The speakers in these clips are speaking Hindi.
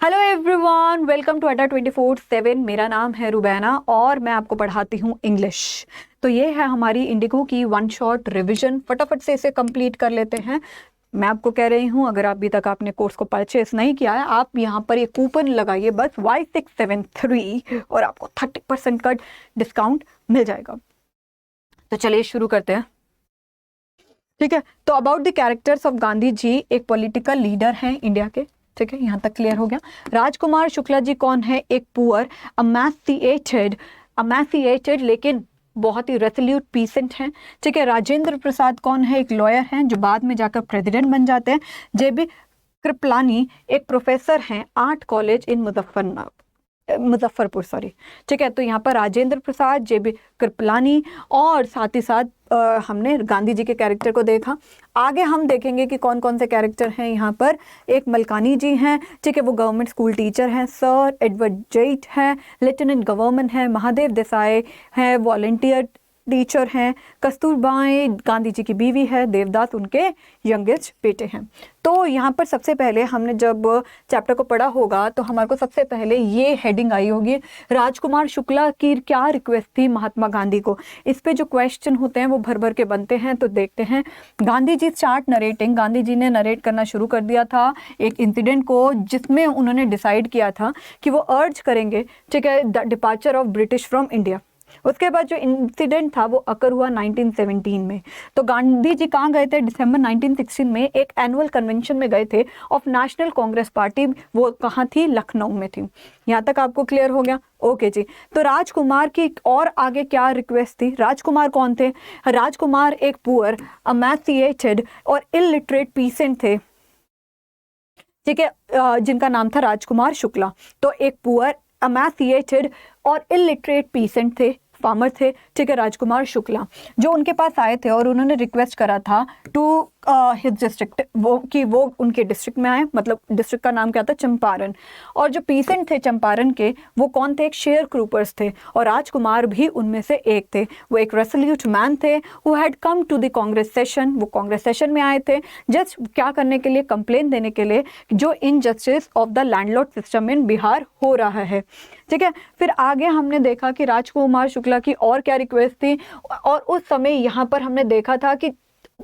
हेलो एवरीवन, वेलकम टू अड्डा 24/7। मेरा नाम है रुबैना और मैं आपको पढ़ाती हूँ इंग्लिश। तो ये है हमारी इंडिगो की वन शॉट रिवीजन। फटाफट से इसे कंप्लीट कर लेते हैं। मैं आपको कह रही हूँ, अगर अभी तक आपने कोर्स को परचेस नहीं किया है, आप यहाँ पर ये कूपन लगाइए बस Y673 और आपको 30% का डिस्काउंट मिल जाएगा। तो चलिए शुरू करते हैं। ठीक है, तो about the characters of Gandhi ji, एक पॉलिटिकल लीडर हैं इंडिया के। ठीक है, यहाँ तक क्लियर हो गया। राजकुमार शुक्ला जी कौन है? एक पुअर अमैसिएटेड लेकिन बहुत ही रेसोल्यूट पीसेंट हैं। ठीक है, राजेंद्र प्रसाद कौन है? एक लॉयर हैं जो बाद में जाकर प्रेसिडेंट बन जाते हैं। जेबी कृपलानी एक प्रोफेसर हैं art college in Muzaffarpur sorry. ठीक है, तो यहाँ पर राजेंद्र प्रसाद, जेबी कृपलानी और साथ ही साथ हमने गांधी जी के कैरेक्टर को देखा। आगे हम देखेंगे कि कौन कौन से कैरेक्टर हैं यहाँ पर। एक मलकानी जी हैं, ठीक है, वो गवर्नमेंट स्कूल टीचर हैं। सर एडवर्ड जेट हैं, लेफ्टिनेंट गवर्नर हैं। महादेव देसाई हैं, वॉलंटियर टीचर हैं। कस्तूरबाई गांधी जी की बीवी है। देवदास उनके यंगेस्ट बेटे हैं। तो यहाँ पर सबसे पहले हमने जब चैप्टर को पढ़ा होगा तो हमारे को सबसे पहले ये हेडिंग आई होगी, राजकुमार शुक्ला की क्या रिक्वेस्ट थी महात्मा गांधी को। इस पे जो क्वेश्चन होते हैं वो भर भर के बनते हैं। तो देखते हैं। Gandhi ji start narrating. गांधी जी ने नरेट करना शुरू कर दिया था एक इंसिडेंट को, जिसमें उन्होंने डिसाइड किया था कि वो अर्ज करेंगे, ठीक है, the departure of British from India. उसके बाद जो इंसिडेंट था वो अकर हुआ 1917 में। तो गांधी जी कहाँ गए थे? दिसंबर 1916 में एक एनुअल कन्वेंशन में गए थे ऑफ नेशनल कांग्रेस पार्टी। वो कहाँ थी? लखनऊ में थी। यहाँ तक आपको क्लियर हो गया? ओके जी। तो राजकुमार की और आगे क्या रिक्वेस्ट थी? राजकुमार कौन थे? राजकुमार एक पुअर अमैसिएटेड और इलिटरेट पीसेंट थे, ठीक है, जिनका नाम था राजकुमार शुक्ला। तो एक पुअर अमैसिएटेड और इलिटरेट पीसेंट थे, फार्मर थे, ठीक है, राजकुमार शुक्ला, जो उनके पास आए थे और उन्होंने रिक्वेस्ट करा था टू हिज डिस्ट्रिक्ट, वो उनके डिस्ट्रिक्ट में आए। मतलब डिस्ट्रिक्ट का नाम क्या था? चंपारण। और जो पीसेंट थे चंपारण के, वो कौन थे? एक शेयर क्रूपर्स थे और राजकुमार भी उनमें से एक थे। वो एक रेसोल्यूट मैन थे who had come to the Congress session. वो कांग्रेस सेशन में आए थे जस्ट क्या करने के लिए? कंप्लेन देने के लिए, जो injustice of the landlord system in Bihar हो रहा है। ठीक है, फिर आगे हमने देखा कि राजकुमार शुक्ला की और क्या रिक्वेस्ट थी। और उस समय यहाँ पर हमने देखा था कि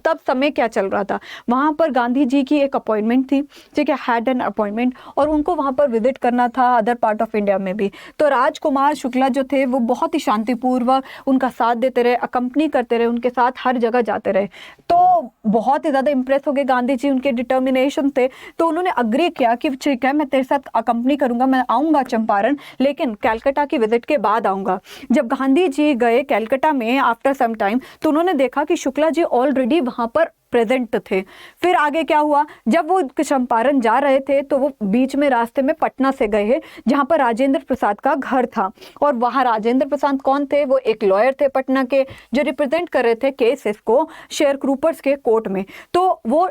तब समय क्या चल रहा था। वहाँ पर गांधी जी की एक अपॉइंटमेंट थी, ठीक है, हैड एन अपॉइंटमेंट, और उनको वहाँ पर विजिट करना था अदर पार्ट ऑफ इंडिया में भी। तो राजकुमार शुक्ला जो थे वो बहुत ही शांतिपूर्वक उनका साथ देते रहे, अकम्पनी करते रहे, उनके साथ हर जगह जाते रहे। तो बहुत ही ज़्यादा इंप्रेस हो गए गांधी जी, उनके डिटर्मिनेशन थे। तो उन्होंने अग्री किया कि ठीक है, मैं तेरे साथ अकम्पनी करूँगा, मैं आऊँगा चंपारण, लेकिन कैलकाटा की विजिट के बाद आऊँगा। जब गांधी जी गए कैलकाटा में आफ्टर सम टाइम, तो उन्होंने देखा कि शुक्ला जी ऑलरेडी वहाँ पर प्रेजेंट थे। फिर आगे क्या हुआ? जब वो चंपारण जा रहे थे तो वो बीच में रास्ते में पटना से गए, जहाँ पर राजेंद्र प्रसाद का घर था। और वहाँ राजेंद्र प्रसाद कौन थे? वो एक लॉयर थे पटना के, जो रिप्रेजेंट कर रहे थे केसेस को शेयर क्रूपर्स के कोर्ट में। तो वो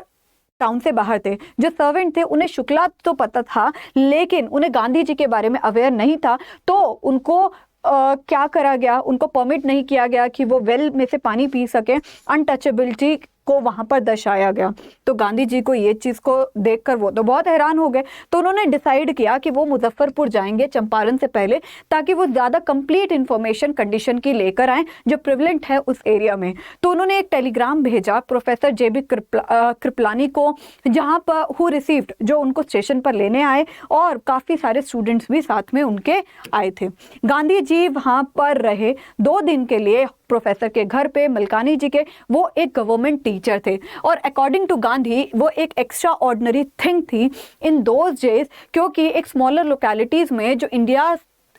टाउन से बाहर थे। जो सर्वेंट थे उन्हें शुक्ला तो पता था, लेकिन उन्हें गांधी जी के बारे में अवेयर नहीं था। तो उनको क्या करा गया? उनको परमिट नहीं किया गया कि वो वेल में से पानी पी सके। अनटचेबिलिटी को वहां पर दर्शाया गया। तो गांधी जी को ये चीज को देखकर वो तो बहुत हैरान हो गए। तो उन्होंने डिसाइड किया कि वो मुजफ्फरपुर जाएंगे चंपारण से पहले, ताकि वो ज्यादा कंप्लीट इंफॉर्मेशन कंडीशन की लेकर आए जो प्रिवलेंट है उस एरिया में। तो उन्होंने एक टेलीग्राम भेजा प्रोफेसर जेबी कृपलानी को, जहां पर हु रिसीव्ड, जो उनको स्टेशन पर लेने आए, और काफी सारे स्टूडेंट्स भी साथ में उनके आए थे। गांधी जी वहां पर रहे 2 दिन के लिए प्रोफेसर के घर पे, मलकानी जी के। वो एक गवर्नमेंट टीचर थे और अकॉर्डिंग टू गांधी वो एक एक्स्ट्रा ऑर्डिनरी थिंग थी इन दोज डेज, क्योंकि एक स्मॉलर लोकेलिटीज में जो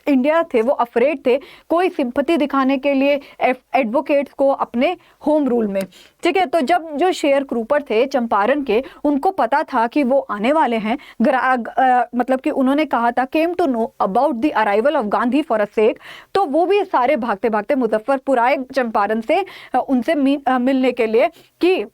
इंडिया थे वो अफ्रेड थे कोई सिंपैथी दिखाने के लिए एडवोकेट्स को अपने होम रूल में। ठीक है, तो जब जो शेयर क्रूपर थे चंपारण के, उनको पता था कि वो आने वाले हैं, मतलब कि उन्होंने कहा था came to know about the arrival of Gandhi for a sake. तो वो भी सारे भागते भागते मुजफ्फरपुर आए चंपारण से उनसे मिलने के लिए कि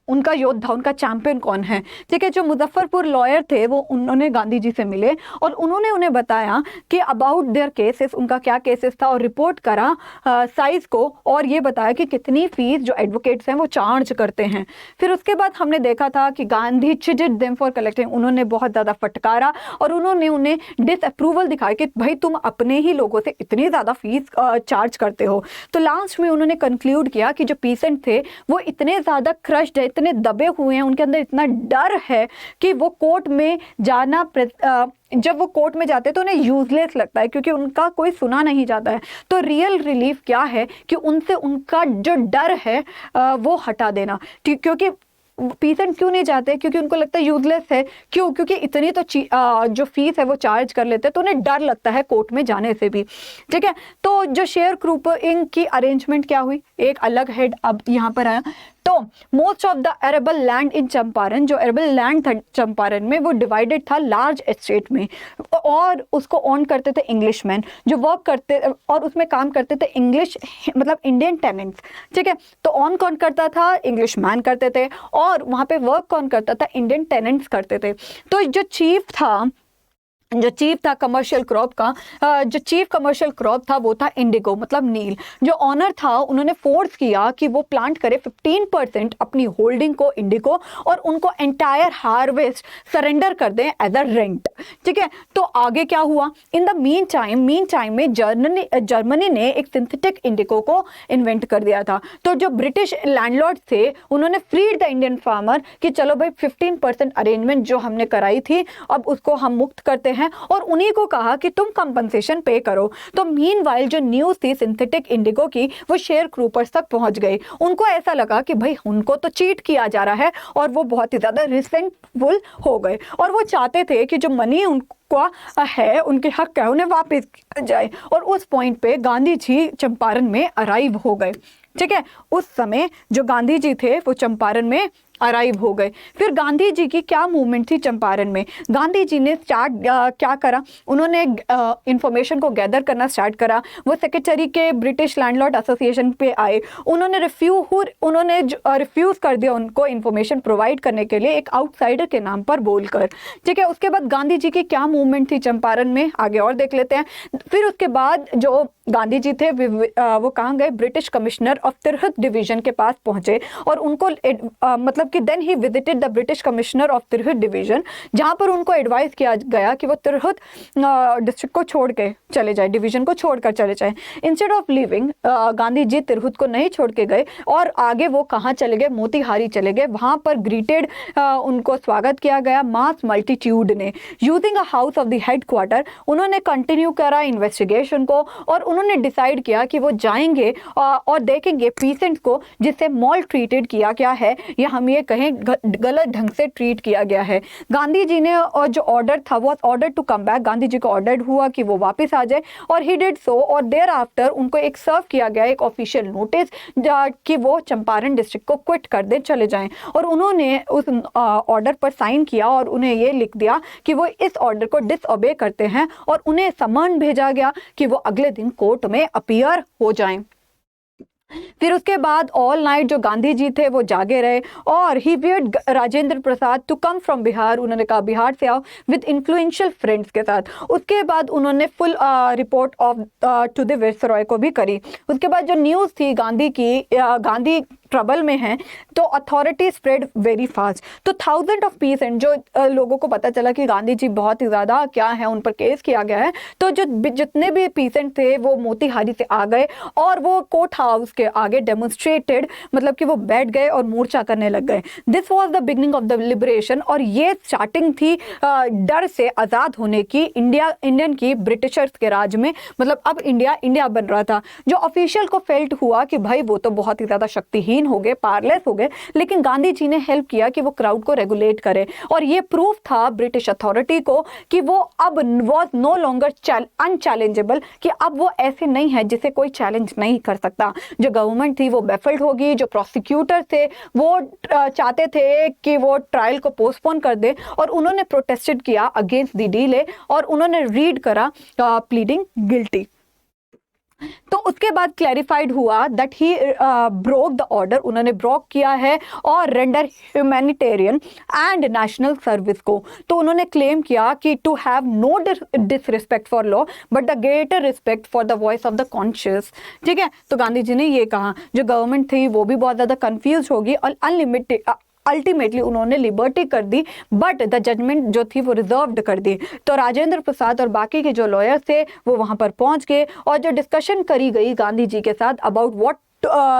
उनका योद्धा, उनका चैंपियन कौन है। ठीक है, जो मुजफ्फरपुर लॉयर थे वो उन्होंने गांधी जी से मिले और उन्होंने उन्हें बताया कि अबाउट देयर केसेस, उनका क्या केसेस था, और रिपोर्ट करा साइज को, और ये बताया कि कितनी फीस जो एडवोकेट्स हैं वो चार्ज करते हैं। फिर उसके बाद हमने देखा था कि गांधी चिडेड देम फॉर कलेक्टिंग, उन्होंने बहुत ज़्यादा फटकारा और उन्होंने उन्हें डिसअप्रूवल दिखाया कि भाई तुम अपने ही लोगों से इतनी ज़्यादा फीस चार्ज करते हो। तो लास्ट में उन्होंने कंक्लूड किया कि जो पीसेंट थे वो इतने ज़्यादा क्रश्ड है, इतने दबे हुए हैं, उनके अंदर इतना डर है कि वो कोर्ट में जाना, जब वो कोर्ट में जाते हैं तो उन्हें यूजलेस लगता है क्योंकि उनका कोई सुना नहीं जाता है। तो रियल रिलीफ क्या है कि उनसे उनका जो डर है वो हटा देना। क्योंकि पीसेंट क्यों नहीं जाते, क्योंकि उनको लगता है यूजलेस है। क्यों? क्योंकि इतनी तो जो फीस है वो चार्ज कर लेते हैं तो उन्हें डर लगता है कोर्ट में जाने से भी। ठीक है, तो जो शेयर ग्रुपिंग की अरेंजमेंट क्या हुई, एक अलग हेड अब यहाँ पर आया। तो most of the arable land in Champaran, जो अरेबल लैंड था चंपारण में वो डिवाइडेड था लार्ज एस्टेट में, और उसको ऑन करते थे इंग्लिशमैन जो वर्क करते और उसमें काम करते थे इंग्लिश मतलब इंडियन टेनेंट्स। ठीक है, तो ऑन कौन करता था, इंग्लिशमैन करते थे, और वहाँ पे वर्क कौन करता था, इंडियन टेनेंट्स करते थे। तो जो चीफ था कमर्शियल क्रॉप का, जो चीफ कमर्शियल क्रॉप था वो था इंडिगो मतलब नील। जो ऑनर था उन्होंने फोर्स किया कि वो प्लांट करे 15% अपनी होल्डिंग को इंडिगो और उनको एंटायर हार्वेस्ट सरेंडर कर दें एज अ रेंट। ठीक है, तो आगे क्या हुआ, इन द मीन टाइम में जर्मनी ने एक सिंथेटिक इंडिगो को इन्वेंट कर दिया था। तो जो ब्रिटिश लैंडलॉर्ड थे उन्होंने फ्रीड द इंडियन फार्मर कि चलो भाई 15% अरेंजमेंट जो हमने कराई थी अब उसको हम मुक्त करते हैं, और उन्हीं को कहा कि तुम कंपनसेशन पे करो। तो मीनवाइल जो न्यूज़ थी सिंथेटिक इंडिगो की वो शेयर क्रूपर्स तक पहुंच गई। उनको ऐसा लगा कि भाई उनको तो चीट किया जा रहा है, और वो बहुत ही ज़्यादा रिसेंटफुल हो गए और वो चाहते थे कि जो मनी उनको है, उनके हक है, उन्हें वापस किया जाए। और उस पॉइंट पे गांधी जी चंपारण में अराइव हो गए। ठीक है, उस समय जो गांधी जी थे वो चंपारण में अराइव हो गए। फिर गांधी जी की क्या मूवमेंट थी चंपारण में, गांधी जी ने क्या करा, उन्होंने इंफॉर्मेशन को गैदर करना स्टार्ट करा। वो सेक्रेटरी के ब्रिटिश लैंडलॉर्ड एसोसिएशन पे आए, उन्होंने रिफ्यूज कर दिया उनको इंफॉर्मेशन प्रोवाइड करने के लिए एक आउटसाइडर के नाम पर बोलकर। ठीक है, उसके बाद गांधी जी की क्या मूवमेंट थी चंपारण में, आगे और देख लेते हैं। फिर उसके बाद जो गांधी जी थे वो कहाँ गए, British commissioner of Tirhut division के पास पहुंचे और उनको मतलब कि then he visited the British commissioner of Tirhut division, जहां पर उनको एडवाइस किया गया कि वो तिरहुत डिस्ट्रिक्ट को छोड़ के चले जाए, डिवीजन को छोड़कर चले जाए। Instead of living, Gandhi ji Tirhut को नहीं छोड़ के गए और आगे वो कहाँ चले गए, मोतीहारी चले गए। वहां पर ग्रीटेड उनको स्वागत किया गया मास मल्टीट्यूड ने। Using a house of the headquarter उन्होंने कंटिन्यू करा इन्वेस्टिगेशन को और उन्होंने डिसाइड किया कि वो जाएंगे और देखेंगे पीसेंट को जिससे मॉल ट्रीटेड किया गया है या हम ये कहें गलत ढंग से ट्रीट किया गया है। गांधी जी ने और जो ऑर्डर था वो order to come back, Gandhi ji को ऑर्डर हुआ कि वो वापस आ जाए और ही डिड सो। और देयर आफ्टर उनको एक सर्व किया गया एक ऑफिशियल नोटिस कि वो चंपारण डिस्ट्रिक्ट को क्विट कर दे, चले जाएं। और उन्होंने उस ऑर्डर पर साइन किया और उन्हें ये लिख दिया कि वो इस ऑर्डर को डिसओबे करते हैं और उन्हें समन भेजा गया कि वो अगले दिन कोर्ट में अपीयर हो जाएं। फिर उसके बाद ऑल नाइट जो गांधी जी थे वो जागे रहे और he wired Rajendra Prasad to come from Bihar, उन्होंने कहा बिहार से आओ विद इन्फ्लुएंशियल फ्रेंड्स के साथ। उसके बाद उन्होंने full report of to the viceroy को भी करी। उसके बाद जो न्यूज़ थी गांधी की, गांधी ट्रबल में हैं तो अथॉरिटी स्प्रेड वेरी फास्ट। तो 1000 ऑफ पीसेंट जो लोगों को पता चला कि गांधी जी बहुत ही ज़्यादा क्या है, उन पर केस किया गया है, तो जो जितने भी पीसेंट थे वो मोतीहारी से आ गए और वो कोर्ट हाउस के आगे डेमोन्स्ट्रेटेड, मतलब कि वो बैठ गए और मोर्चा करने लग गए। This was the beginning of the liberation, और ये स्टार्टिंग थी डर से आज़ाद होने की इंडियन की ब्रिटिशर्स के राज में। मतलब अब इंडिया बन रहा था। जो ऑफिशियल को फेल्ट हुआ कि भाई वो तो बहुत ही ज़्यादा शक्तिहीन हो गए, पावरलेस हो गए, लेकिन गांधी जी ने हेल्प किया कि वो क्राउड को रेगुलेट करे। और ये प्रूफ था ब्रिटिश अथॉरिटी को कि वो अब वॉज नो लॉन्गर अनचैलेंजेबल, कि अब वो ऐसे नहीं है जिसे कोई चैलेंज नहीं कर सकता। जो गवर्नमेंट थी वो बेफल्ड होगी, जो प्रोसिक्यूटर थे वो चाहते थे कि वो ट्रायल को पोस्टपोन कर दे और उन्होंने प्रोटेस्टेड किया अगेंस्ट द डिले और उन्होंने रीड करा प्लीडिंग गिल्टी। तो उसके बाद क्लैरिफाइड हुआ that he broke the order, उन्होंने ब्रोक किया है और render humanitarian and national service को। तो उन्होंने क्लेम किया कि to have no disrespect for law but the greater respect for the voice of the conscious. ठीक है, तो गांधी जी ने ये कहा, जो गवर्नमेंट थी वो भी बहुत ज़्यादा कंफ्यूज होगी और अनलिमिटेड अल्टीमेटली उन्होंने लिबर्टी कर दी, बट द जजमेंट जो थी वो रिजर्व्ड कर दी। तो राजेंद्र प्रसाद और बाकी के जो लॉयर्स थे वो वहां पर पहुंच गए और जो डिस्कशन करी गई गांधी जी के साथ about what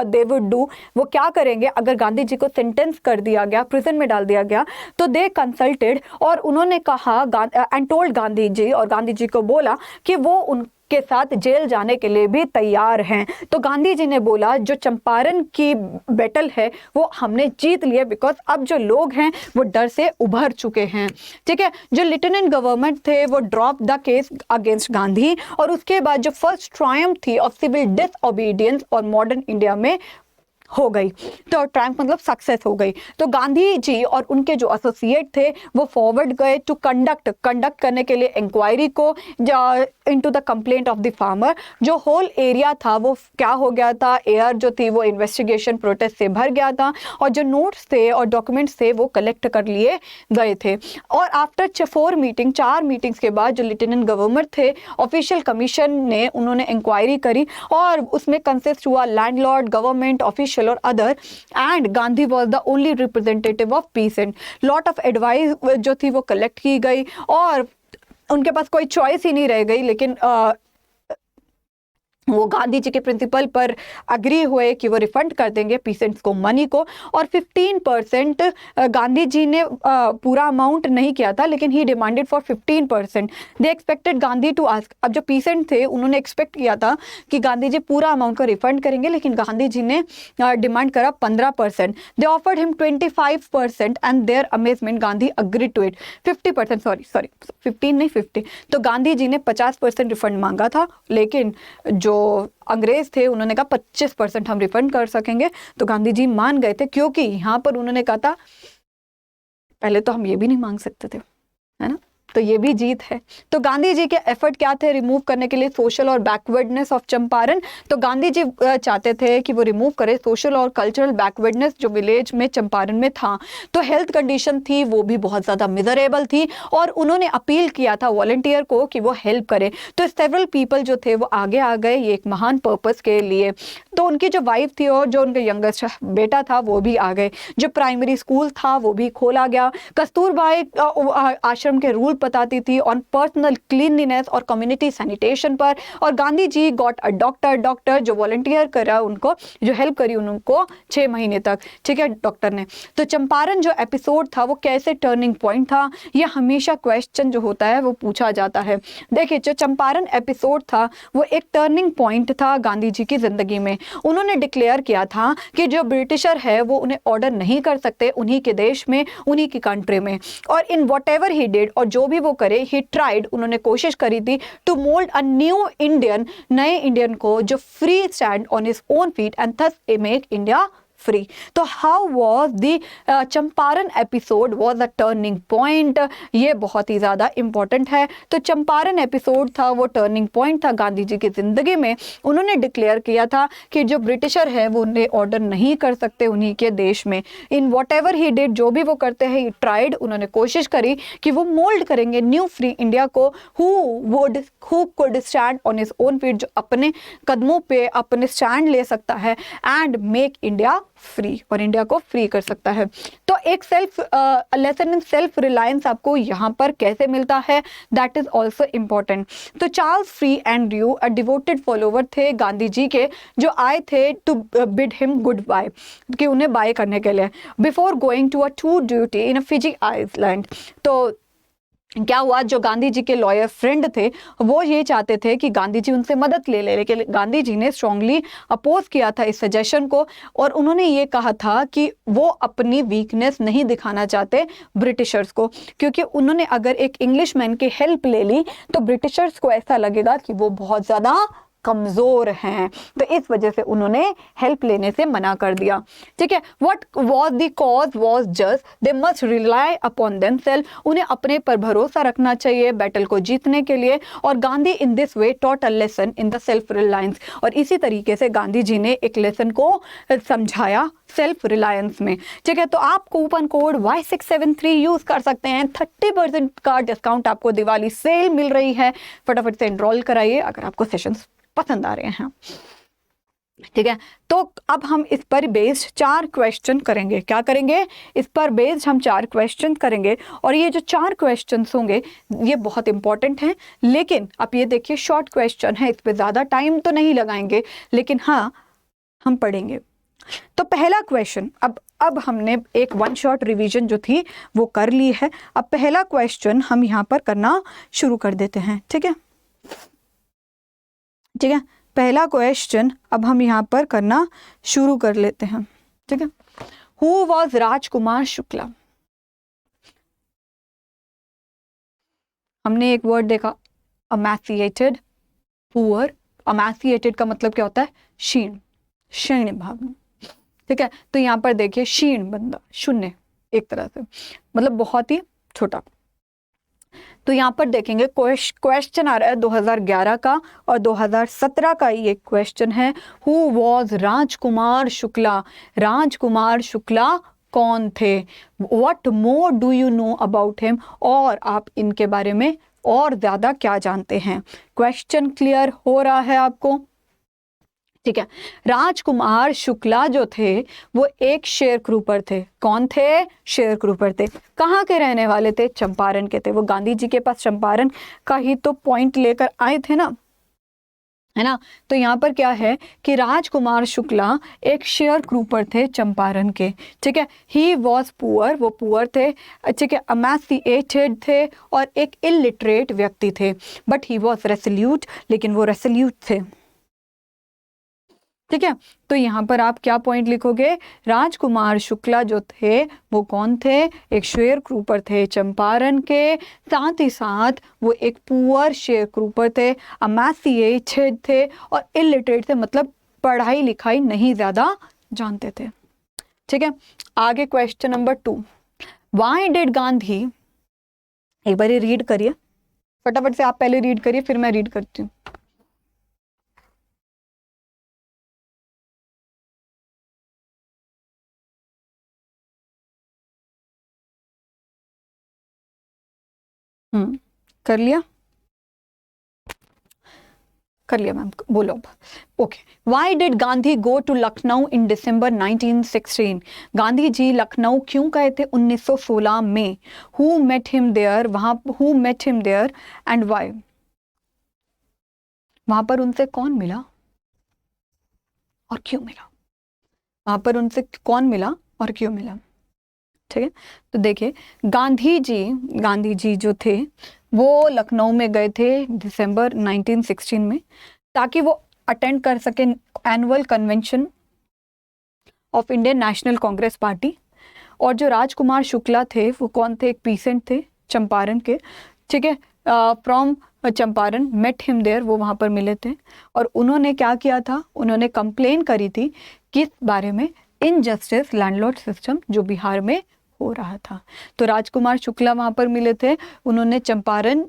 they would do, वो क्या करेंगे अगर गांधी जी को सेंटेंस कर दिया गया, प्रिजन में डाल दिया गया, तो दे कंसल्टेड और उन्होंने कहा एंड टोल्ड गांधी जी, और गांधी जी को बोला कि वो उनके साथ जेल जाने के लिए भी तैयार हैं। तो गांधी जी ने बोला जो चंपारण की बैटल है वो हमने जीत लिया, बिकॉज अब जो लोग हैं वो डर से उभर चुके हैं। ठीक है, जो लेफ्टिनेंट गवर्नमेंट थे वो drop the case against Gandhi, और उसके बाद जो फर्स्ट ट्रायम्फ थी ऑफ सिविल डिसओबीडियंस और मॉडर्न इंडिया में हो गई। तो ट्रायम्फ मतलब सक्सेस हो गई। तो गांधी जी और उनके जो एसोसिएट थे वो फॉरवर्ड गए टू कंडक्ट करने के लिए इंक्वायरी को into the complaint of the farmer. जो होल एरिया था वो क्या हो गया था, एयर जो थी वो इन्वेस्टिगेशन प्रोटेस्ट से भर गया था और जो नोट्स थे और डॉक्यूमेंट्स थे वो कलेक्ट कर लिए गए थे। और आफ्टर 4 मीटिंग्स के बाद जो लेफ्टिनेंट गवर्नर थे, ऑफिशियल कमीशन ने उन्होंने इंक्वायरी करी और उसमें कंसिस्ट हुआ लैंडलॉर्ड, गवर्नमेंट ऑफिशियल और other, and Gandhi was the only representative of pheasant. Lot of advice जो थी वो कलेक्ट की गई और उनके पास कोई चॉइस ही नहीं रह गई, लेकिन वो गांधी जी के प्रिंसिपल पर अग्री हुए कि वो रिफंड कर देंगे पीसेंट्स को मनी को, और 15% गांधी जी ने पूरा अमाउंट नहीं किया था, लेकिन he demanded for 15%। They expected Gandhi to ask, अब जो पीसेंट थे उन्होंने एक्सपेक्ट किया था कि गांधी जी पूरा अमाउंट को रिफंड करेंगे, लेकिन गांधी जी ने डिमांड करा 15%। They offered him 25% and their amazement Gandhi agree to it. 50% sorry 15 नहीं 50। तो गांधी जी ने 50% रिफंड मांगा था, लेकिन जो अंग्रेज थे उन्होंने कहा 25% हम रिफंड कर सकेंगे। तो गांधी जी मान गए थे, क्योंकि यहाँ पर उन्होंने कहा था पहले तो हम ये भी नहीं मांग सकते थे, है ना, तो ये भी जीत है। तो गांधी जी के एफर्ट क्या थे रिमूव करने के लिए सोशल और बैकवर्डनेस ऑफ चंपारण। तो गांधी जी चाहते थे कि वो रिमूव करे सोशल और कल्चरल बैकवर्डनेस जो विलेज में चंपारण में था। तो हेल्थ कंडीशन थी वो भी बहुत ज़्यादा मिजरेबल थी और उन्होंने अपील किया था वॉलंटियर को कि वो हेल्प करे। तो सेवरल पीपल जो थे वो आगे आ गए ये एक महान पर्पस के लिए। तो उनकी जो वाइफ थी और जो उनके यंगेस्ट बेटा था वो भी आ गए। जो प्राइमरी स्कूल था वो भी खोला गया। कस्तूरबाई आश्रम के रूल बताती थी ऑन पर्सनल क्लीनलीनेस और कम्युनिटी सैनिटेशन पर, और Gandhi ji got a doctor जो वॉलंटियर करा उनको, जो हेल्प करी उनको 6 महीने तक। ठीक है, डॉक्टर ने। तो चंपारण जो एपिसोड था वो कैसे टर्निंग पॉइंट था, ये हमेशा क्वेश्चन जो होता है वो पूछा जाता है। देखिए जो चंपारण एपिसोड था वो एक टर्निंग पॉइंट था गांधी जी की जिंदगी में। उन्होंने डिक्लेयर किया था कि जो ब्रिटिशर है वो उन्हें ऑर्डर नहीं कर सकते उन्हीं के देश में, उन्हीं की कंट्री में, और in what ever he did, और जो भी वो करे, ही ट्राइड, उन्होंने कोशिश करी थी to mould a new Indian, नए इंडियन को जो free stand on his own feet and thus make India free. तो how was the Champaran episode was a turning point, ये बहुत ही ज़्यादा इंपॉर्टेंट है। तो चंपारण एपिसोड था वो टर्निंग पॉइंट था गांधी जी की ज़िंदगी में। उन्होंने डिक्लेयर किया था कि जो ब्रिटिशर है वो उन्हें ऑर्डर नहीं कर सकते उन्हीं के देश में। In what ever he did, जो भी वो करते हैं, ही ट्राइड, उन्होंने कोशिश करी कि वो मोल्ड करेंगे न्यू फ्री इंडिया को, who could stand on his own feet, जो अपने कदमों पे अपने स्टैंड ले सकता है, एंड मेक इंडिया फ्री, और इंडिया को फ्री कर सकता है। तो एक लेसन इन सेल्फ रिलायंस आपको यहाँ पर कैसे मिलता है, दैट इज ऑल्सो इम्पॉर्टेंट। तो Charles Freer Andrew a devoted follower थे गांधी जी के, जो आए थे to bid him goodbye, कि उन्हें बाय करने के लिए, before going to a tour duty in Fiji island. तो क्या हुआ, जो गांधी जी के लॉयर फ्रेंड थे वो ये चाहते थे कि गांधी जी उनसे मदद ले ले, लेकिन गांधी जी ने स्ट्रांगली अपोज किया था इस सजेशन को, और उन्होंने ये कहा था कि वो अपनी वीकनेस नहीं दिखाना चाहते ब्रिटिशर्स को, क्योंकि उन्होंने अगर एक इंग्लिशमैन की हेल्प ले ली तो ब्रिटिशर्स को ऐसा लगेगा कि वो बहुत ज़्यादा कमजोर हैं, तो इस वजह से उन्होंने हेल्प लेने से मना कर दिया। ठीक है, what was the cause was just they must rely upon themselves, उन्हें अपने पर भरोसा रखना चाहिए बैटल को जीतने के लिए। और Gandhi in this way taught a lesson in the self reliance, और इसी तरीके से गांधी जी ने एक लेसन को समझाया सेल्फ रिलायंस में। ठीक है, तो आप कूपन कोड Y673 यूज कर सकते हैं, 30% का डिस्काउंट आपको दिवाली सेल मिल रही है। फटाफट से एनरोल कराइए अगर आपको सेशंस पसंद आ रहे हैं। ठीक है, तो अब हम इस पर बेस्ड 4 क्वेश्चन करेंगे। क्या करेंगे? इस पर बेस्ड हम 4 क्वेश्चन करेंगे, और ये जो 4 क्वेश्चन होंगे ये बहुत इंपॉर्टेंट हैं। लेकिन आप ये देखिए शॉर्ट क्वेश्चन है, इस पर ज़्यादा टाइम तो नहीं लगाएंगे, लेकिन हाँ हम पढ़ेंगे। तो पहला क्वेश्चन, अब हमने एक 1 शॉट रिवीजन जो थी वो कर ली है। अब पहला क्वेश्चन हम यहाँ पर करना शुरू कर देते हैं। ठीक है, ठीक है, पहला क्वेश्चन अब हम यहाँ पर करना शुरू कर लेते हैं। ठीक है, हु वॉज राजकुमार शुक्ला? हमने एक वर्ड देखा अमैसिएटेड, पुअर। अमैसिएटेड का मतलब क्या होता है? क्षीण, क्षीण भाव। ठीक है, तो यहाँ पर देखिए क्षीण बंदा, शून्य एक तरह से, मतलब बहुत ही छोटा। तो यहाँ पर देखेंगे क्वेश्चन आ रहा है 2011 का और 2017 का ये क्वेश्चन है। Who was Rajkumar Shukla? राजकुमार शुक्ला कौन थे? What more do you know about him? और आप इनके बारे में और ज्यादा क्या जानते हैं? क्वेश्चन क्लियर हो रहा है आपको? ठीक है, राजकुमार शुक्ला जो थे वो एक शेयर क्रूपर थे। कौन थे? शेयर क्रूपर थे। कहाँ के रहने वाले थे? चंपारण के थे। वो गांधी जी के पास चंपारण का ही तो पॉइंट लेकर आए थे ना, है ना। तो यहाँ पर क्या है कि राजकुमार शुक्ला एक शेयर क्रूपर थे चंपारण के। ठीक है, ही वॉज पुअर, वो पुअर थे। ठीक है, अमैसिएटेड थे और एक इलिटरेट व्यक्ति थे। बट ही वॉज रेसोल्यूट, लेकिन वो रेसोल्यूट थे। ठीक है, तो यहाँ पर आप क्या पॉइंट लिखोगे? राजकुमार शुक्ला जो थे वो कौन थे? एक शेयर क्रूपर थे चंपारण के, साथ ही साथ वो एक पुअर शेयर क्रूपर थे, अमैसिएटेड थे और इलिटरेट थे, मतलब पढ़ाई लिखाई नहीं ज़्यादा जानते थे। ठीक है, आगे question number 2, why did Gandhi, एक बार रीड करिए फटाफट से, आप पहले रीड करिए फिर मैं रीड करती हूँ। कर लिया? कर लिया मैम, बोलो। Okay, why did Gandhi go to Lucknow in December 1916? Gandhi ji Lucknow क्यों गए थे 1916 में? हु मेट हिम देयर, वहां who met him there and why? वहां पर उनसे कौन मिला और क्यों मिला? वहां पर उनसे कौन मिला और क्यों मिला? ठीक है, तो देखिए गांधी जी जो थे वो लखनऊ में गए थे दिसंबर 1916 में, ताकि वो अटेंड कर सके annual convention of Indian national Congress party. और जो राजकुमार शुक्ला थे वो कौन थे? एक पीसेंट थे चंपारण के। ठीक है, from Champaran, met him there, वो वहाँ पर मिले थे। और उन्होंने क्या किया था? उन्होंने कंप्लेन करी थी किस बारे में? इनजस्टिस लैंडलॉर्ड सिस्टम जो बिहार में हो रहा था। तो राजकुमार शुक्ला वहाँ पर मिले थे। उन्होंने चंपारण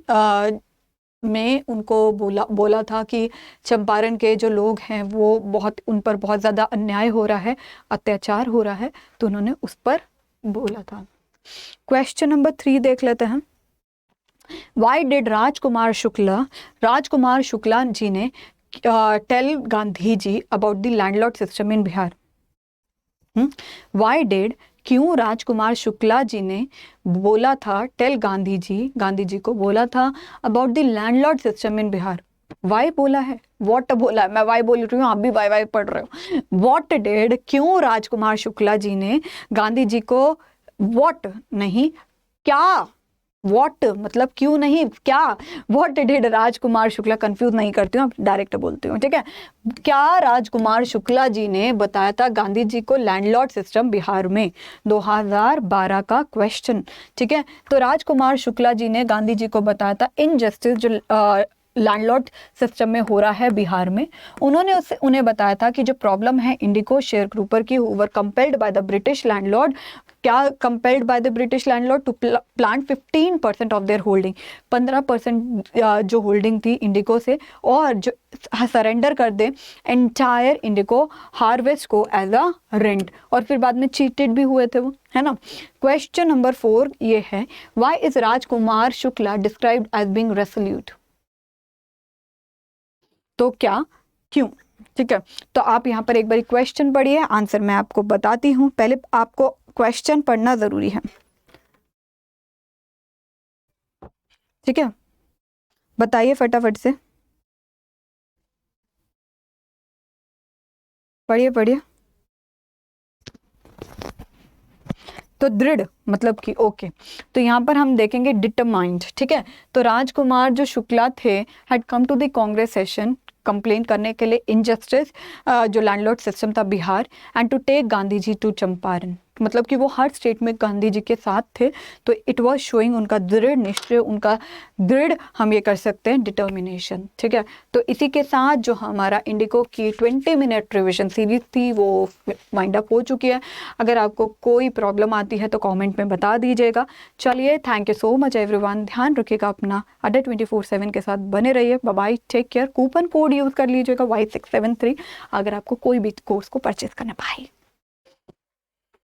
में उनको बोला था कि चंपारण के जो लोग हैं वो उन पर बहुत ज़्यादा अन्याय हो रहा है, अत्याचार हो रहा है, तो उन्होंने उस पर बोला था। क्वेश्चन नंबर 3 देख लेते हैं। वाई डिड राजकुमार शुक्ला जी ने tell Gandhi ji about the landlord system in Bihar? Why did, क्यों राजकुमार शुक्ला जी ने बोला था, टेल गांधी जी को बोला था about the landlord system in Bihar? Why बोला है, वॉट बोला है, मैं वाई बोल रही हूँ, आप भी वाई पढ़ रहे हो। वॉट डिड, क्यों राजकुमार शुक्ला जी ने गांधी जी को, वॉट नहीं क्या, वॉट मतलब क्यों नहीं, क्या, what did Rajkumar Shukla, confuse नहीं करती हूँ, डायरेक्ट बोलती हूँ। ठीक है, क्या राजकुमार शुक्ला जी ने बताया था गांधी जी को लैंडलॉर्ड सिस्टम बिहार में? 2012 का क्वेश्चन। ठीक है, तो राजकुमार शुक्ला जी ने गांधी जी को बताया था इनजस्टिस जो लैंडलॉर्ड सिस्टम में हो रहा है बिहार में। उन्होंने उन्हें बताया था कि जो प्रॉब्लम है इंडिको शेयर ग्रुपर की, were compelled by the British landlord, क्या compelled by the British landlord to plant 15% of their holding, 15% जो होल्डिंग थी इंडिको से, और जो सरेंडर कर दे एंटायर इंडिको हार्वेस्ट को एज अ रेंट, और फिर बाद में चीटेड भी हुए थे वो, है ना। क्वेश्चन नंबर 4 ये है, why is Rajkumar Shukla described as being resolute, तो क्या, क्यों, ठीक है। तो आप यहाँ पर एक बार क्वेश्चन पढ़िए, आंसर मैं आपको बताती हूँ। पहले आपको क्वेश्चन पढ़ना जरूरी है, ठीक है, बताइए फटाफट से, पढ़िए पढ़िए। तो दृढ़ मतलब कि ओके, तो यहाँ पर हम देखेंगे डिटरमाइंड, ठीक है। तो राजकुमार जो शुक्ला थे had come to the Congress session complain करने के लिए इनजस्टिस जो लैंडलॉर्ड सिस्टम था Bihar, and to take Gandhi ji to Champaran, मतलब कि वो हर स्टेट में गांधी जी के साथ थे। तो इट वाज शोइंग उनका दृढ़ निश्चय, उनका दृढ़, हम ये कर सकते हैं डिटर्मिनेशन, ठीक है। तो इसी के साथ जो हमारा इंडिको की 20 मिनट रिविजन सीरीज थी वो वाइंड अप हो चुकी है। अगर आपको कोई प्रॉब्लम आती है तो कमेंट में बता दीजिएगा। चलिए, thank you so much everyone, ध्यान रखिएगा अपना, अड्डा 24/7 के साथ बने रहिए। Bye bye, take care. Coupon code use कर लीजिएगा Y673 अगर आपको कोई भी कोर्स को परचेज करना पाए।